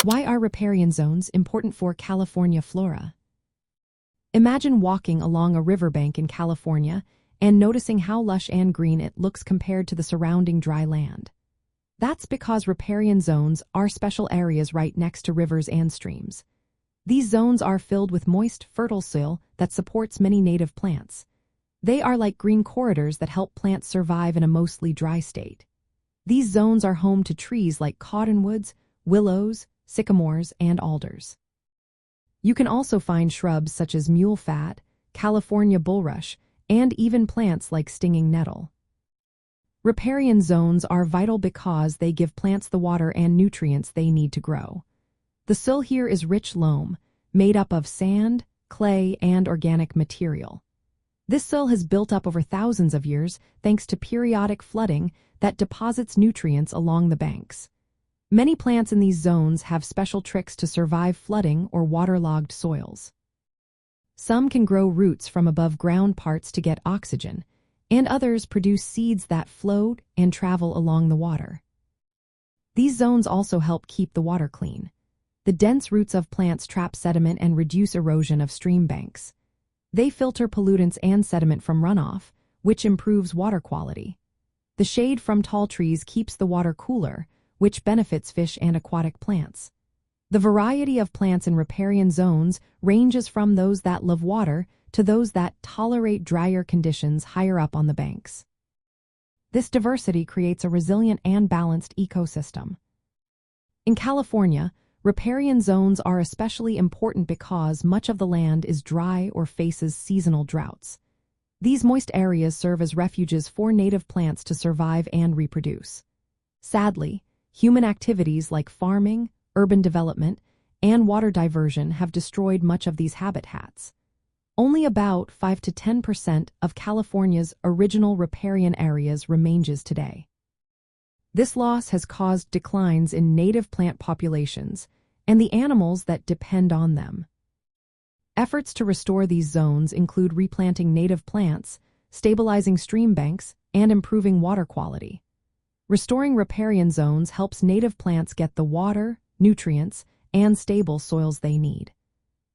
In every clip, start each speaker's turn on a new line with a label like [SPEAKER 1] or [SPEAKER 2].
[SPEAKER 1] Why are riparian zones important for California flora? Imagine walking along a riverbank in California and noticing how lush and green it looks compared to the surrounding dry land. That's because riparian zones are special areas right next to rivers and streams. These zones are filled with moist, fertile soil that supports many native plants. They are like green corridors that help plants survive in a mostly dry state. These zones are home to trees like cottonwoods, willows, sycamores, and alders. You can also find shrubs such as mule fat, California bulrush, and even plants like stinging nettle. Riparian zones are vital because they give plants the water and nutrients they need to grow. The soil here is rich loam, made up of sand, clay, and organic material. This soil has built up over thousands of years thanks to periodic flooding that deposits nutrients along the banks. Many plants in these zones have special tricks to survive flooding or waterlogged soils. Some can grow roots from above ground parts to get oxygen, and others produce seeds that float and travel along the water. These zones also help keep the water clean. The dense roots of plants trap sediment and reduce erosion of stream banks. They filter pollutants and sediment from runoff, which improves water quality. The shade from tall trees keeps the water cooler, which benefits fish and aquatic plants. The variety of plants in riparian zones ranges from those that love water to those that tolerate drier conditions higher up on the banks. This diversity creates a resilient and balanced ecosystem. In California, riparian zones are especially important because much of the land is dry or faces seasonal droughts. These moist areas serve as refuges for native plants to survive and reproduce. Sadly, human activities like farming, urban development, and water diversion have destroyed much of these habitats. Only about 5 to 10% of California's original riparian areas remains today. This loss has caused declines in native plant populations and the animals that depend on them. Efforts to restore these zones include replanting native plants, stabilizing stream banks, and improving water quality. Restoring riparian zones helps native plants get the water, nutrients, and stable soils they need.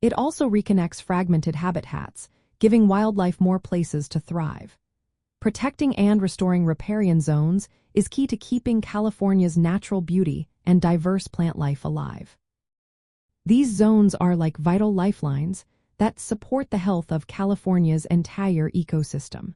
[SPEAKER 1] It also reconnects fragmented habitats, giving wildlife more places to thrive. Protecting and restoring riparian zones is key to keeping California's natural beauty and diverse plant life alive. These zones are like vital lifelines that support the health of California's entire ecosystem.